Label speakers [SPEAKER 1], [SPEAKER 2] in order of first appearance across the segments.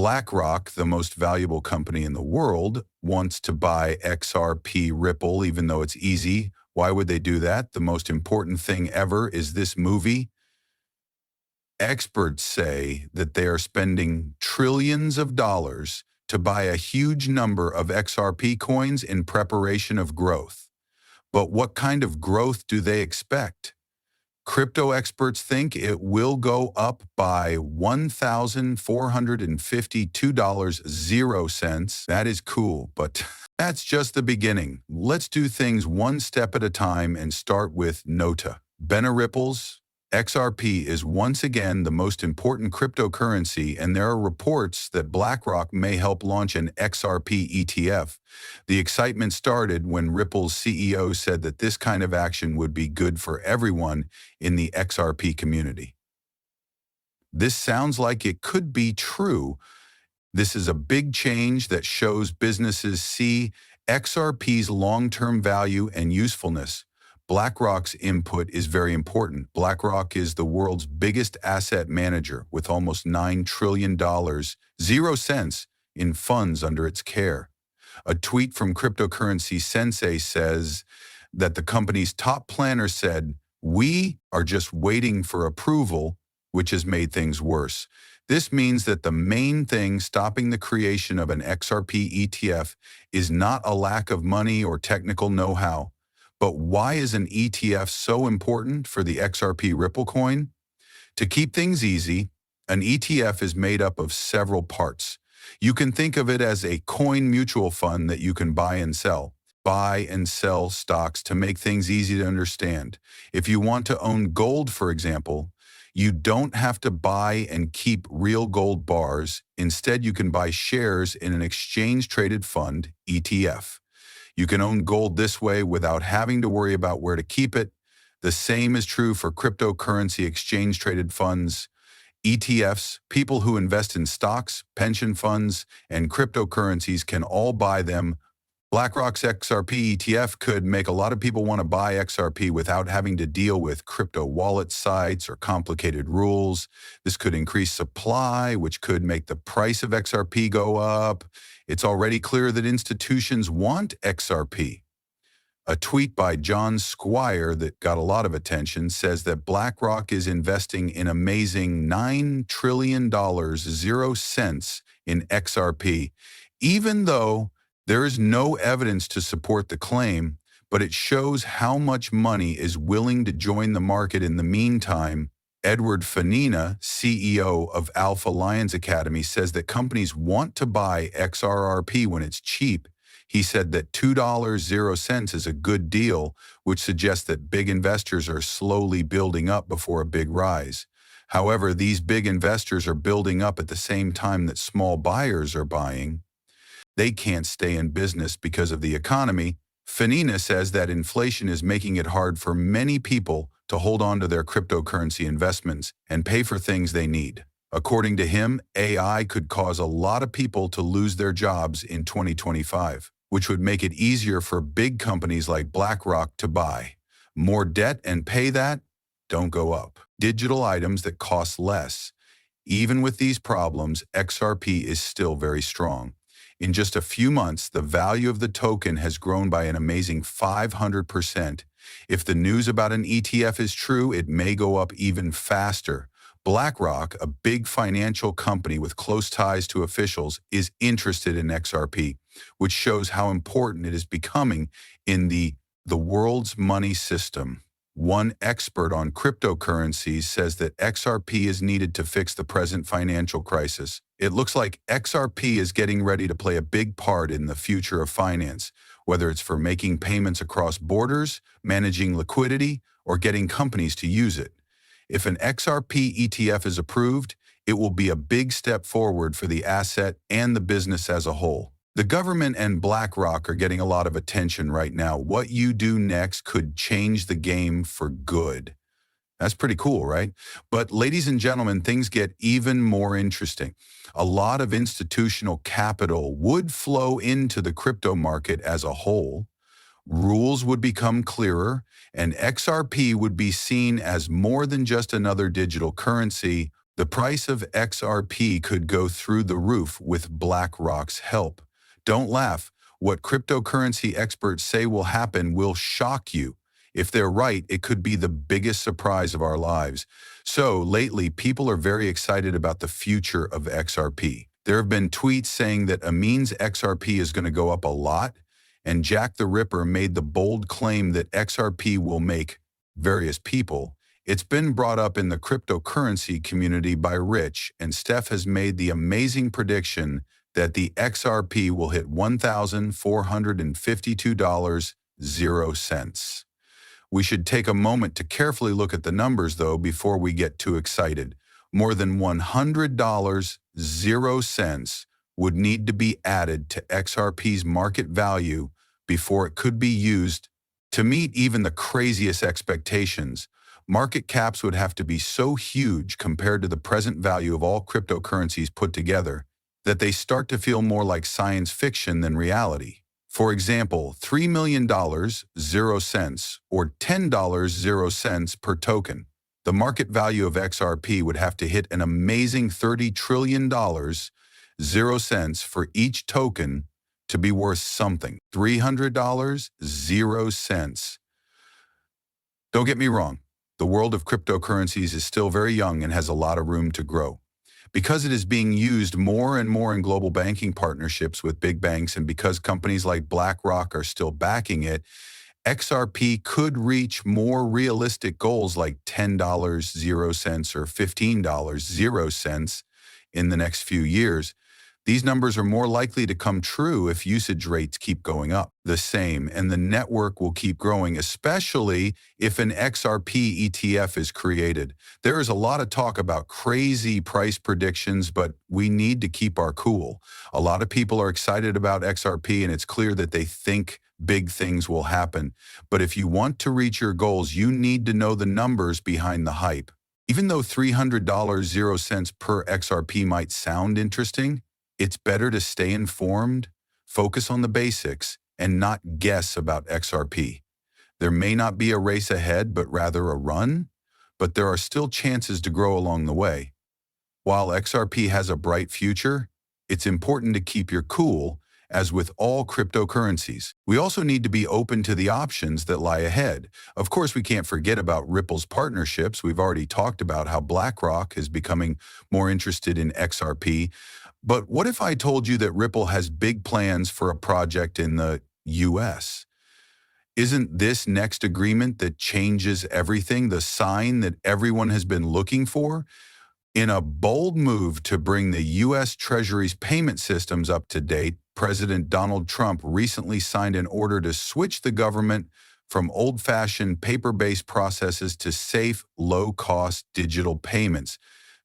[SPEAKER 1] BlackRock, the most valuable company in the world, wants to buy XRP Ripple, even though it's easy. Why would they do that? The most important thing ever is this movie. Experts say that they are spending trillions of dollars to buy a huge number of XRP coins in preparation of growth. But what kind of growth do they expect? Crypto experts think it will go up by $1,452.00. That is cool, but that's just the beginning. Let's do things one step at a time and start with NOTA. Ripples. XRP is once again the most important cryptocurrency, and there are reports that BlackRock may help launch an XRP ETF. The excitement started when Ripple's CEO said that this kind of action would be good for everyone in the XRP community. This sounds like it could be true. This is a big change that shows businesses see XRP's long-term value and usefulness. BlackRock's input is very important. BlackRock is the world's biggest asset manager with almost $9 trillion, 0 cents, in funds under its care. A tweet from Cryptocurrency Sensei says that the company's top planner said, "We are just waiting for approval," which has made things worse. This means that the main thing stopping the creation of an XRP ETF is not a lack of money or technical know-how. But why is an ETF so important for the XRP Ripple coin? To keep things easy, an ETF is made up of several parts. You can think of it as a coin mutual fund that you can buy and sell. Buy and sell stocks to make things easy to understand. If you want to own gold, for example, you don't have to buy and keep real gold bars. Instead, you can buy shares in an exchange-traded fund, ETF. You can own gold this way without having to worry about where to keep it. The same is true for cryptocurrency exchange-traded funds, ETFs. People who invest in stocks, pension funds, and cryptocurrencies can all buy them. BlackRock's XRP ETF could make a lot of people want to buy XRP without having to deal with crypto wallet sites or complicated rules. This could increase supply, which could make the price of XRP go up. It's already clear that institutions want XRP. A tweet by John Squire that got a lot of attention says that BlackRock is investing an amazing $9 trillion, 0 cents in XRP, even though there is no evidence to support the claim, but it shows how much money is willing to join the market in the meantime. Edward Fanina, CEO of Alpha Lions Academy, says that companies want to buy XRP when it's cheap. He said that $2.00 is a good deal, which suggests that big investors are slowly building up before a big rise. However, these big investors are building up at the same time that small buyers are buying. They can't stay in business because of the economy. Fanina says that inflation is making it hard for many people to hold on to their cryptocurrency investments and pay for things they need. According to him, AI could cause a lot of people to lose their jobs in 2025, which would make it easier for big companies like BlackRock to buy. More debt and pay that don't go up. Digital items that cost less. Even with these problems, XRP is still very strong. In just a few months, the value of the token has grown by an amazing 500%. If the news about an ETF is true, it may go up even faster. BlackRock, a big financial company with close ties to officials, is interested in XRP, which shows how important it is becoming in the world's money system. One expert on cryptocurrencies says that XRP is needed to fix the present financial crisis. It looks like XRP is getting ready to play a big part in the future of finance, whether it's for making payments across borders, managing liquidity, or getting companies to use it. If an XRP ETF is approved, it will be a big step forward for the asset and the business as a whole. The government and BlackRock are getting a lot of attention right now. What you do next could change the game for good. That's pretty cool, right? But ladies and gentlemen, things get even more interesting. A lot of institutional capital would flow into the crypto market as a whole. Rules would become clearer, and XRP would be seen as more than just another digital currency. The price of XRP could go through the roof with BlackRock's help. Don't laugh. What cryptocurrency experts say will happen will shock you. If they're right, it could be the biggest surprise of our lives. So, lately, people are very excited about the future of XRP. There have been tweets saying that Amin's XRP is going to go up a lot, and Jack the Ripper made the bold claim that XRP will make various people. It's been brought up in the cryptocurrency community by Rich, and Steph has made the amazing prediction that the XRP will hit $1,452.00. We should take a moment to carefully look at the numbers, though, before we get too excited. More than $100.00 would need to be added to XRP's market value before it could be used to meet even the craziest expectations. Market caps would have to be so huge compared to the present value of all cryptocurrencies put together that they start to feel more like science fiction than reality. For example, $3 million, 0 cents, or $10, 0 cents per token. The market value of XRP would have to hit an amazing $30 trillion, 0 cents for each token to be worth something. $300, 0 cents. Don't get me wrong. The world of cryptocurrencies is still very young and has a lot of room to grow. Because it is being used more and more in global banking partnerships with big banks, and because companies like BlackRock are still backing it, XRP could reach more realistic goals like $10, 0 cents, or $15, 0 cents in the next few years. These numbers are more likely to come true if usage rates keep going up the same, and the network will keep growing, especially if an XRP ETF is created. There is a lot of talk about crazy price predictions, but we need to keep our cool. A lot of people are excited about XRP, and it's clear that they think big things will happen. But if you want to reach your goals, you need to know the numbers behind the hype. Even though $300, 0 cents per XRP might sound interesting, it's better to stay informed, focus on the basics, and not guess about XRP. There may not be a race ahead, but rather a run, but there are still chances to grow along the way. While XRP has a bright future, it's important to keep your cool, as with all cryptocurrencies. We also need to be open to the options that lie ahead. Of course, we can't forget about Ripple's partnerships. We've already talked about how BlackRock is becoming more interested in XRP. But what if I told you that Ripple has big plans for a project in the US? Isn't this next agreement that changes everything the sign that everyone has been looking for? In a bold move to bring the U.S. Treasury's payment systems up to date, President Donald Trump recently signed an order to switch the government from old-fashioned paper-based processes to safe, low-cost digital payments.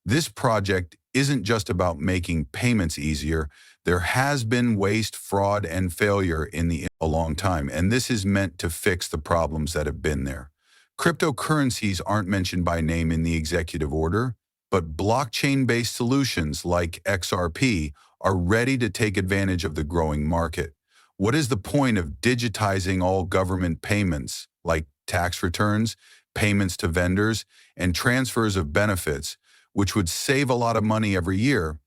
[SPEAKER 1] This project isn't just about making payments easier. There has been waste, fraud, and failure in a long time, and this is meant to fix the problems that have been there. Cryptocurrencies aren't mentioned by name in the executive order, but blockchain-based solutions like XRP are ready to take advantage of the growing market. What is the point of digitizing all government payments, like tax returns, payments to vendors, and transfers of benefits, which would save a lot of money every year?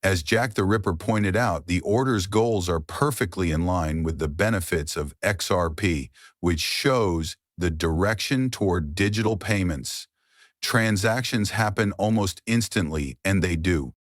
[SPEAKER 1] As Jack the Ripper pointed out, the order's goals are perfectly in line with the benefits of XRP, which shows the direction toward digital payments. Transactions happen almost instantly, and they do.